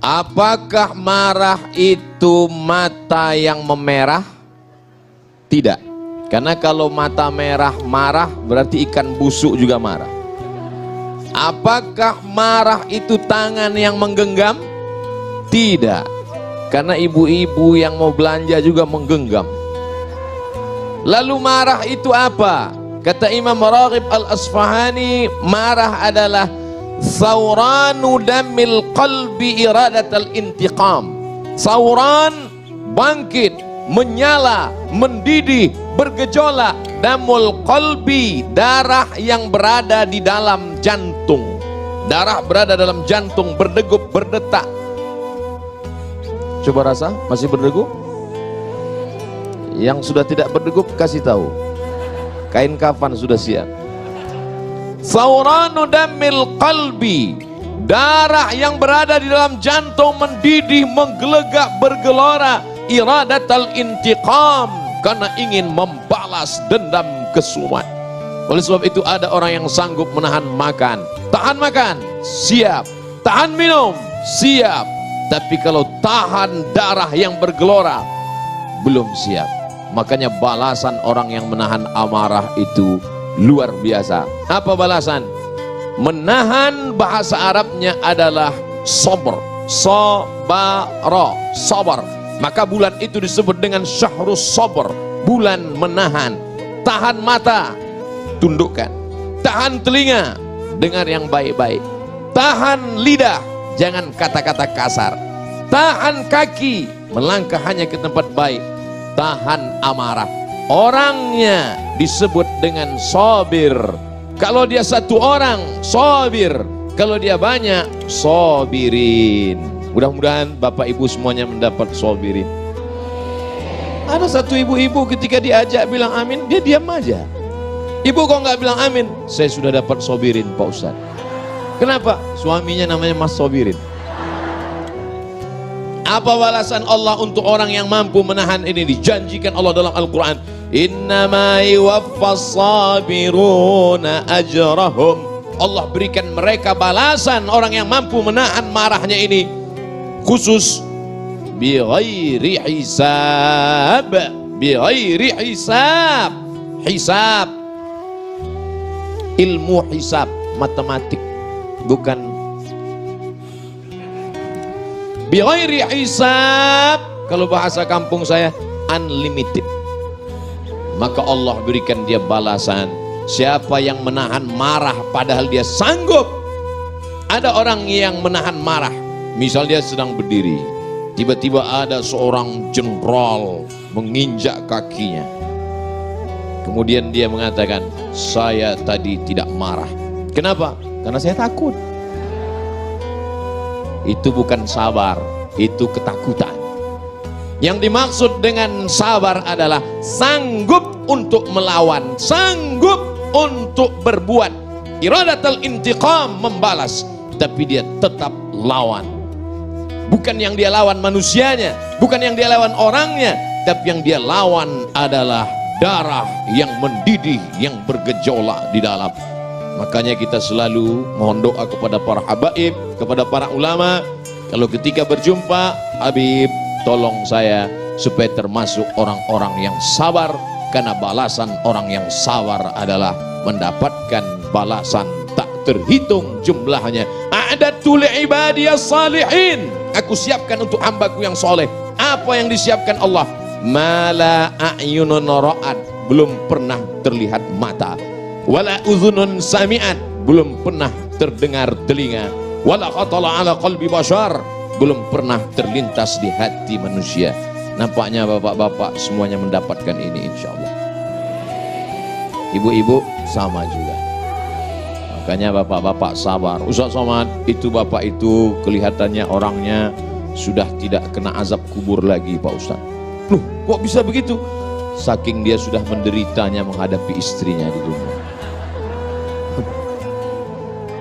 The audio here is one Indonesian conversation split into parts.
Apakah marah itu mata yang memerah? Tidak. Karena kalau mata merah marah berarti ikan busuk juga marah. Apakah marah itu tangan yang menggenggam? Tidak. Karena ibu-ibu yang mau belanja juga menggenggam. Lalu marah itu apa? Kata Imam Raghib Al-Asfahani, marah adalah sauranu damil qalbi iradatal intiqam. Sauran, bangkit, menyala, mendidih, bergejolak. Damul qalbi, darah yang berada di dalam jantung. Darah berada dalam jantung, berdegup, berdetak. Coba rasa, masih berdegup? Yang sudah tidak berdegup kasih tahu. Kain kafan sudah siap. Sauranu damil qalbi, darah yang berada di dalam jantung mendidih, menggelegak, bergelora. Iradatal intiqam, karena ingin membalas dendam kesumat. Oleh sebab itu ada orang yang sanggup menahan makan. Tahan makan, siap. Tahan minum, siap. Tapi kalau tahan darah yang bergelora, belum siap. Makanya balasan orang yang menahan amarah itu luar biasa. Apa balasan? Menahan bahasa Arabnya adalah sabar. Sabara, sabar. Maka bulan itu disebut dengan syahrus sabar, bulan menahan. Tahan mata, tundukkan. Tahan telinga, dengar yang baik-baik. Tahan lidah, jangan kata-kata kasar. Tahan kaki, melangkah hanya ke tempat baik. Tahan amarah, orangnya disebut dengan sabir. Kalau dia satu orang, sabir. Kalau dia banyak, sabirin. Mudah-mudahan Bapak Ibu semuanya mendapat sabirin. Ada satu ibu-ibu ketika diajak bilang amin, dia diam aja. Ibu kok nggak bilang amin? Saya sudah dapat sabirin Pak Ustadz. Kenapa? Suaminya namanya Mas Sabirin. Apa balasan Allah untuk orang yang mampu menahan ini? Dijanjikan Allah dalam Al-Quran, innama yuwaffas sabiruna ajrahum. Allah berikan mereka balasan, orang yang mampu menahan marahnya ini, khusus bi ghairi hisab. Bi ghairi hisab. Hisab, ilmu hisab, matematik, bukan bi ghairi hisab. Kalau bahasa kampung saya, unlimited. Maka Allah berikan dia balasan. Siapa yang menahan marah padahal dia sanggup. Ada orang yang menahan marah, misal dia sedang berdiri, tiba-tiba ada seorang jenderal menginjak kakinya. Kemudian dia mengatakan, saya tadi tidak marah. Kenapa? Karena saya takut. Itu bukan sabar, itu ketakutan. Yang dimaksud dengan sabar adalah sanggup untuk melawan, sanggup untuk berbuat. Iradatul intiqam, membalas, tapi dia tetap lawan. Bukan yang dia lawan manusianya, bukan yang dia lawan orangnya, tapi yang dia lawan adalah darah yang mendidih, yang bergejolak di dalam. Makanya kita selalu mohon doa kepada para habaib, kepada para ulama. Kalau ketika berjumpa, Habib tolong saya supaya termasuk orang-orang yang sabar. Karena balasan orang yang sabar adalah mendapatkan balasan tak terhitung jumlahnya. A'dadtu li'ibadiyas salihin, aku siapkan untuk hambaku yang soleh. Apa yang disiapkan Allah? Mala a'yunun ra'at, belum pernah terlihat mata. Wala udhunun sami'at, belum pernah terdengar telinga. Wala khatala ala qalbi bashar, belum pernah terlintas di hati manusia. Nampaknya bapak-bapak semuanya mendapatkan ini insya Allah. Ibu-ibu sama juga. Makanya bapak-bapak sabar. Ustaz Somad, itu bapak itu kelihatannya orangnya sudah tidak kena azab kubur lagi Pak Ustaz. Loh, kok bisa begitu? Saking dia sudah menderitanya menghadapi istrinya di dunia.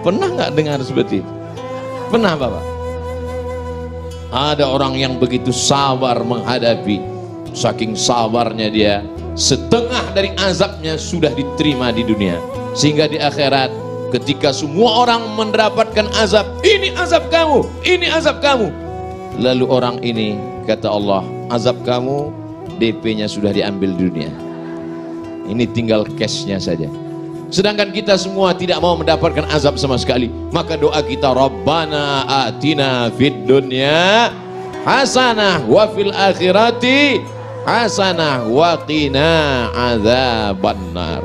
Pernah nggak dengar seperti itu? Pernah bapak? Ada orang yang begitu sabar menghadapi, saking sabarnya dia, setengah dari azabnya sudah diterima di dunia. Sehingga di akhirat, ketika semua orang mendapatkan azab, ini azab kamu, ini azab kamu, Lalu orang ini kata Allah, azab kamu DP-nya sudah diambil di dunia, ini tinggal cash-nya saja. Sedangkan kita semua tidak mau mendapatkan azab sama sekali. Maka doa kita, Rabbana atina fid dunya hasanah wa fil akhirati hasanah wa qina adzabannar.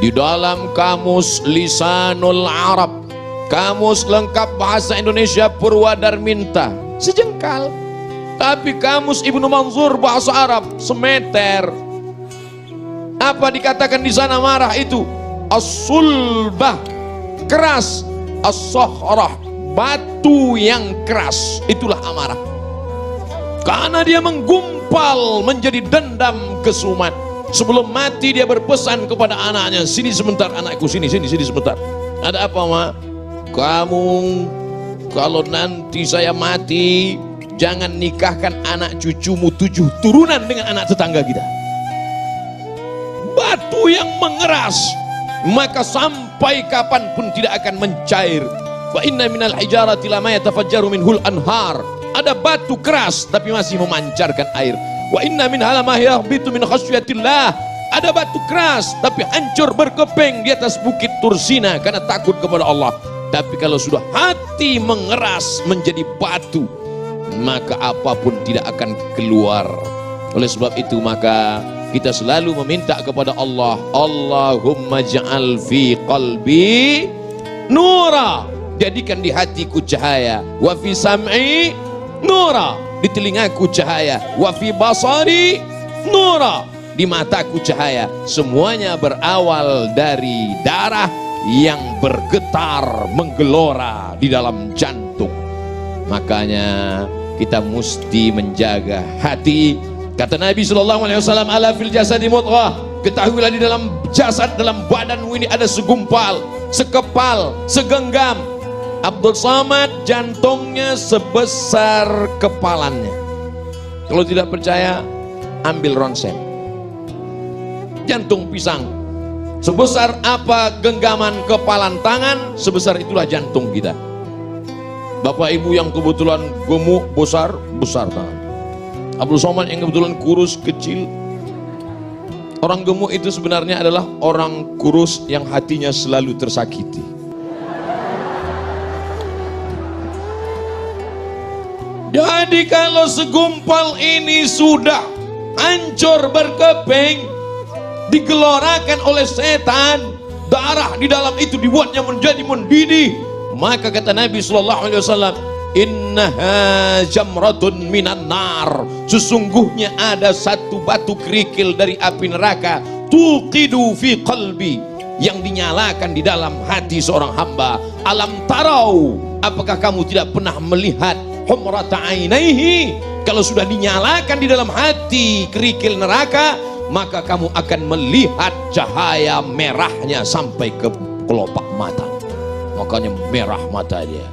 Di dalam kamus Lisanul Arab, kamus lengkap bahasa Indonesia Purwadarminta, sejengkal. Tapi kamus Ibnu Manzur bahasa Arab semeter. Apa dikatakan di sana marah itu? As-sulbah, keras. As-sahrah, batu yang keras. Itulah amarah. Karena dia menggumpal menjadi dendam kesumat. Sebelum mati dia berpesan kepada anaknya, sini sebentar anakku, sini sebentar. Ada apa, Ma? Kamu kalau nanti saya mati, jangan nikahkan anak cucumu 7 turunan dengan anak tetangga kita. Batu yang mengeras, maka sampai kapanpun tidak akan mencair. Wa inna minal hijarati lama yatafajjaru minhul anhar. Ada batu keras tapi masih memancarkan air. Wa inna minha lama yahbitu min khasyatillah. Ada batu keras tapi hancur berkeping di atas bukit Tursina karena takut kepada Allah. Tapi kalau sudah hati mengeras menjadi batu, maka apapun tidak akan keluar. Oleh sebab itu maka kita selalu meminta kepada Allah, Allahumma ja'al fi qalbi nura, jadikan di hatiku cahaya, wa fi sam'i nura, di telingaku cahaya, wa fi basari nura, di mataku cahaya. Semuanya berawal dari darah yang bergetar menggelora di dalam jantung. Makanya kita mesti menjaga hati. Kata Nabi SAW, ala fil jasadi mudghah, ketahuilah di dalam jasad, dalam badanmu ini ada segumpal, sekepal, segenggam. Abdul Samad jantungnya sebesar kepalannya. Kalau tidak percaya, ambil ronsen. Jantung pisang sebesar apa genggaman kepalan tangan, sebesar itulah jantung kita. Bapak ibu yang kebetulan gemuk besar tangan. Abdul Somad yang kebetulan kurus kecil. Orang gemuk itu sebenarnya adalah orang kurus yang hatinya selalu tersakiti. Jadi kalau segumpal ini sudah hancur berkeping, digelorakan oleh setan, darah di dalam itu dibuatnya menjadi mendidih, maka kata Nabi SAW, innaha jamratun minan nar, sesungguhnya ada satu batu kerikil dari api neraka, tuqidu fi qalbi, yang dinyalakan di dalam hati seorang hamba. Alam tarau, apakah kamu tidak pernah melihat humrata ainaihi, kalau sudah dinyalakan di dalam hati kerikil neraka, maka kamu akan melihat cahaya merahnya sampai ke kelopak mata. Makanya merah mata dia.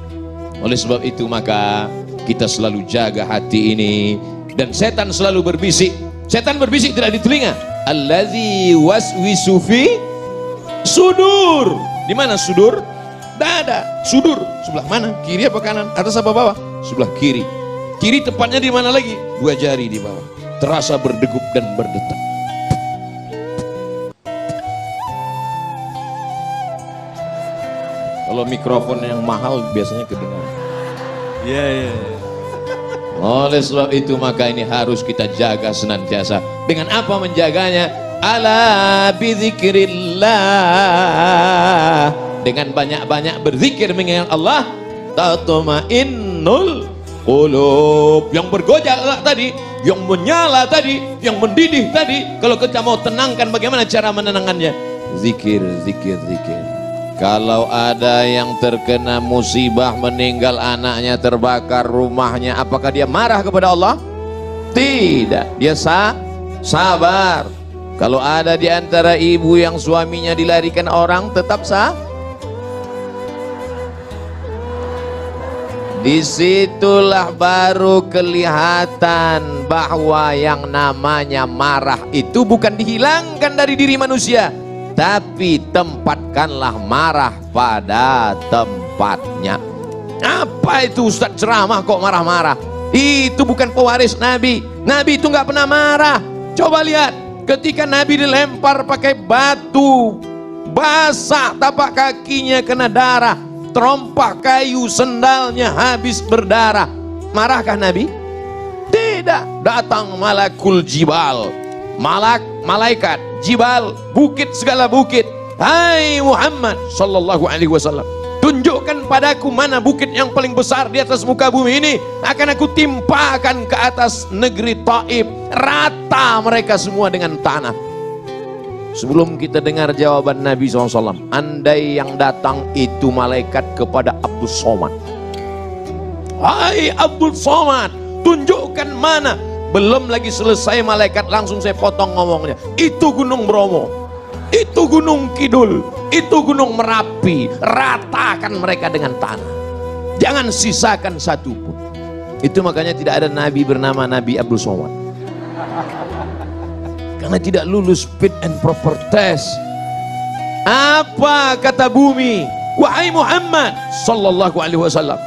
Oleh sebab itu maka kita selalu jaga hati ini. Dan setan selalu berbisik. Setan berbisik tidak di telinga. Allazi waswisu fi sudur. Di mana sudur? Dada. Sudur sebelah mana? Kiri apa kanan? Atas apa bawah? Sebelah kiri. Kiri tepatnya di mana lagi? 2 jari di bawah. Terasa berdegup dan berdetak. Kalau mikrofon yang mahal biasanya kedengaran. Iya. Oleh sebab itu maka ini harus kita jaga senantiasa. Dengan apa menjaganya? Ala bizikrillah. Dengan banyak-banyak berzikir mengingat Allah, tatmainnul qulub. Yang bergojak tadi, yang menyala tadi, yang mendidih tadi, kalau kita mau tenangkan, bagaimana cara menenangkannya? Zikir. Kalau ada yang terkena musibah, meninggal anaknya, terbakar rumahnya, apakah dia marah kepada Allah? Tidak, dia sabar. Kalau ada di antara ibu yang suaminya dilarikan orang, tetap disitulah baru kelihatan bahwa yang namanya marah itu bukan dihilangkan dari diri manusia, tapi tempatkanlah marah pada tempatnya. Apa itu Ustaz ceramah kok marah-marah? Itu bukan pewaris Nabi. Nabi itu nggak pernah marah. Coba lihat, ketika Nabi dilempar pakai batu, basah tapak kakinya kena darah, terompak kayu sendalnya habis berdarah. Marahkah Nabi? Tidak. Datang malakul jibal, malaikat jibal, bukit segala bukit. Hai Muhammad sallallahu alaihi wasallam, tunjukkan padaku mana bukit yang paling besar di atas muka bumi ini. Akan aku timpakan ke atas negeri Taif, rata mereka semua dengan tanah. Sebelum kita dengar jawaban Nabi SAW, andai yang datang itu malaikat kepada Abdul Somad. Hai Abdul Somad, tunjukkan mana. Belum lagi selesai malaikat langsung saya potong ngomongnya. Itu Gunung Bromo, itu Gunung Kidul, itu Gunung Merapi, ratakan mereka dengan tanah, jangan sisakan satu pun. Itu makanya tidak ada nabi bernama Nabi Abdul Somad, karena tidak lulus fit and proper test. Apa kata bumi? Wahai Muhammad sallallahu alaihi wasallam,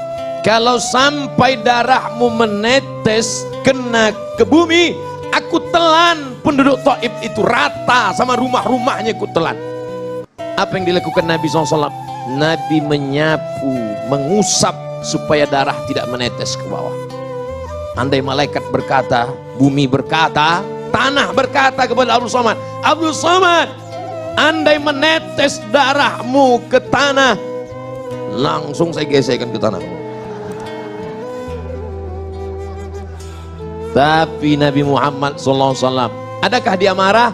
kalau sampai darahmu menetes kena ke bumi, aku telan penduduk Taif itu rata sama rumah-rumahnya, aku telan. Apa yang dilakukan Nabi SAW? Nabi menyapu, mengusap supaya darah tidak menetes ke bawah. Andai malaikat berkata, bumi berkata, tanah berkata kepada Abdul Somad, Abdul Somad, andai menetes darahmu ke tanah, langsung saya gesekkan ke tanah. Tapi Nabi Muhammad SAW, adakah dia marah?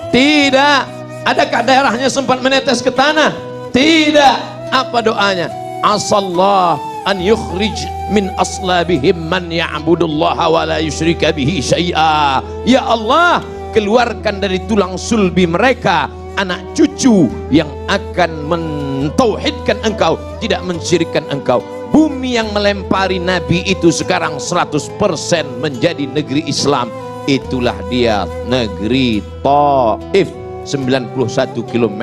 Tidak. Adakah darahnya sempat menetes ke tanah? Tidak. Apa doanya? Asallah an yukhrij min aslabihim man ya'budullaha wa la yusyrika bihi syai'a. Ya Allah, keluarkan dari tulang sulbi mereka anak cucu yang akan mentauhidkan Engkau, tidak mensyirikkan Engkau. Bumi yang melempari Nabi itu sekarang 100% menjadi negeri Islam. Itulah dia negeri Taif, 91 km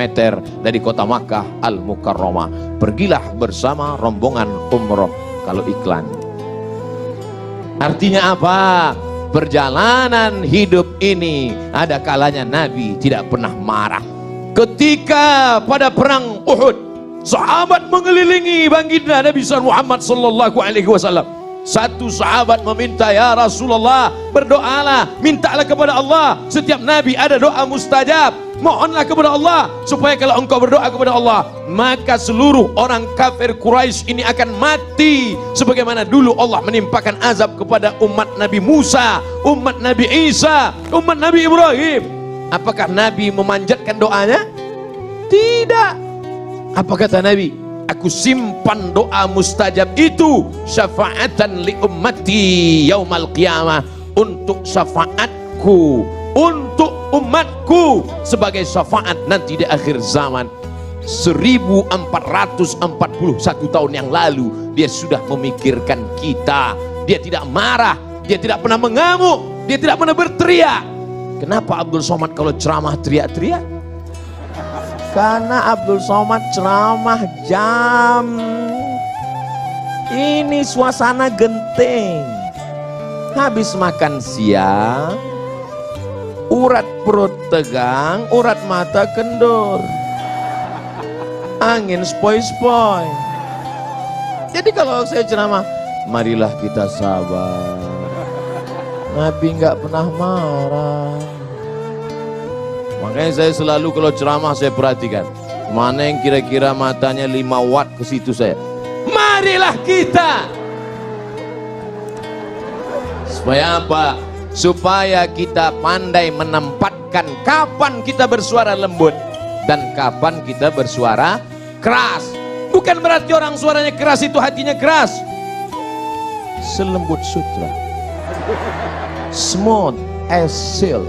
dari kota Makkah Al-Mukarramah. Pergilah bersama rombongan umroh kalau iklan. Artinya apa? Perjalanan hidup ini ada kalanya Nabi tidak pernah marah. Ketika pada perang Uhud, sahabat mengelilingi baginda Nabi Muhammad sallallahu alaihi wasallam. Satu sahabat meminta, ya Rasulullah, berdoalah, mintalah kepada Allah. Setiap nabi ada doa mustajab. Mohonlah kepada Allah supaya kalau engkau berdoa kepada Allah, maka seluruh orang kafir Quraisy ini akan mati sebagaimana dulu Allah menimpakan azab kepada umat Nabi Musa, umat Nabi Isa, umat Nabi Ibrahim. Apakah Nabi memanjatkan doanya? Tidak. Apa kata Nabi? Aku simpan doa mustajab itu syafaatan li ummati yaumal qiyamah, untuk syafaatku, untuk umatku, sebagai syafaat nanti di akhir zaman. 1441 tahun yang lalu dia sudah memikirkan kita. Dia tidak marah, dia tidak pernah mengamuk, dia tidak pernah berteriak. Kenapa Abdul Somad kalau ceramah teriak-teriak? Karena Abdul Somad ceramah jam ini suasana genting. Habis makan siang, urat perut tegang, urat mata kendur, angin spoi-spoi. Jadi kalau saya ceramah, marilah kita sabar, Nabi nggak pernah marah. Makanya saya selalu kalau ceramah saya perhatikan mana yang kira-kira matanya 5 watt, ke situ saya. Marilah kita. Supaya apa? Supaya kita pandai menempatkan kapan kita bersuara lembut dan kapan kita bersuara keras. Bukan berarti orang suaranya keras itu hatinya keras. Selembut sutra, smooth as silk,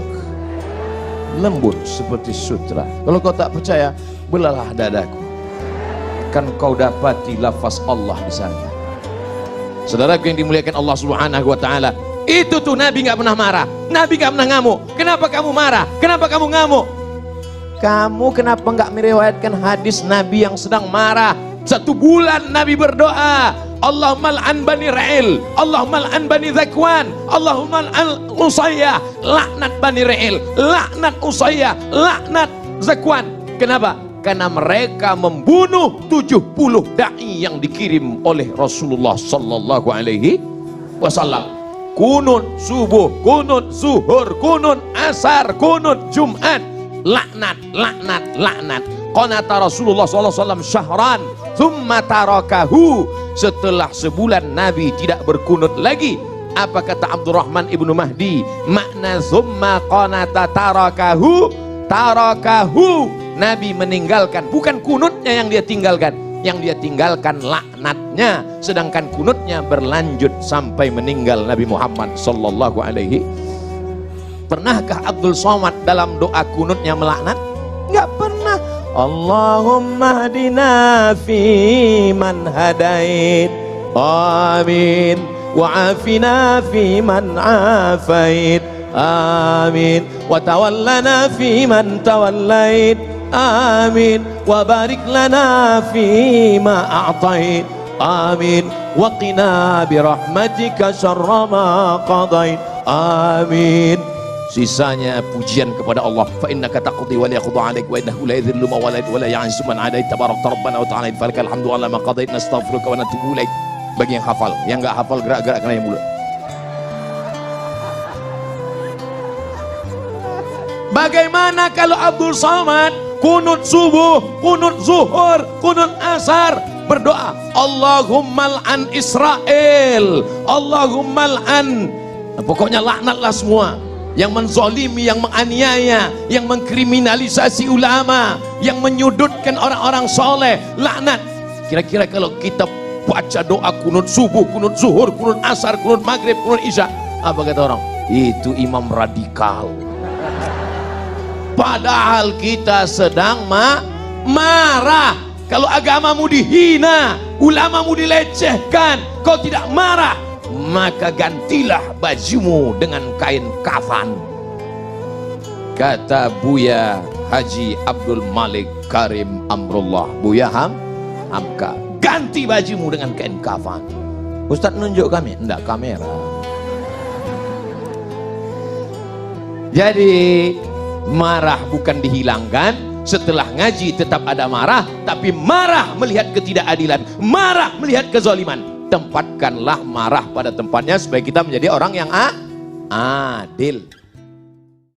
lembut seperti sutra. Kalau kau tak percaya, belalah dadaku, kan kau dapati lafaz Allah di sana. Saudaraku yang dimuliakan Allah Subhanahu wa taala, itu tuh Nabi nggak pernah marah, Nabi nggak pernah ngamuk. Kenapa kamu marah? Kenapa kamu ngamuk? Kamu kenapa nggak meriwayatkan hadis Nabi yang sedang marah? 1 bulan Nabi berdoa, Allahumma al'an bani Ra'il, Allahumma al'an bani Zakwan, Allahumma al'an Usayyah. Laknat bani Ra'il, laknat Usayyah, laknat Zakwan. Kenapa? Karena mereka membunuh 70 da'i yang dikirim oleh Rasulullah sallallahu alaihi wasallam. Kunut subuh, kunut zuhur, kunut asar, kunut Jumat, laknat, laknat, laknat. Qanata Rasulullah sallallahu alaihi wasallam syahran, thumma tarakahu. Setelah sebulan Nabi tidak berkunut lagi. Apa kata Abdurrahman ibnu Mahdi? Makna thumma qanata tarakahu, tarakahu. Nabi meninggalkan, bukan kunutnya yang dia tinggalkan, yang dia tinggalkan laknatnya, sedangkan kunutnya berlanjut sampai meninggal Nabi Muhammad sallallahu alaihi. Pernahkah Abdul Somad dalam doa kunutnya melaknat? Enggak pernah. Allahumma hadina fi man hadait, amin, wa afina fi man afait, amin, wa tawallana fi man tawallait, amin, wa barik lana fi ma a'tait, amin, wa qina bi rahmatika syarra ma qadait, amin. Sisanya pujian kepada Allah. Fa innaka taqdi wa la yaqda 'alaik wa innahu la yadhillu man walait wa la ya'izzu man 'adait tabarakta rabbana wa ta'ala falakal hamdu 'ala ma qadait nastaghfiruka wa natubu ilaik. Bagi yang hafal, yang enggak hafal gerak-gerakkan yang mulut. Bagaimana kalau Abdul Somad kunut subuh, kunut zuhur, kunut asar berdoa Allahumma al'an Israel, Allahumma al'an, pokoknya laknatlah semua yang menzalimi, yang menganiaya, yang mengkriminalisasi ulama, yang menyudutkan orang-orang soleh, laknat. Kira-kira kalau kita baca doa kunut subuh, kunut zuhur, kunut asar, kunut maghrib, kunut isya, apa kata orang? Itu imam radikal. Padahal kita sedang marah. Kalau agamamu dihina, ulamamu dilecehkan, kau tidak marah, maka gantilah bajumu dengan kain kafan. Kata Buya Haji Abdul Malik Karim Amrullah, Buya Hamka, ganti bajumu dengan kain kafan. Ustaz nunjuk kami, enggak kamera. Jadi marah bukan dihilangkan. Setelah ngaji tetap ada marah, tapi marah melihat ketidakadilan, marah melihat kezaliman. Tempatkanlah marah pada tempatnya supaya kita menjadi orang yang adil.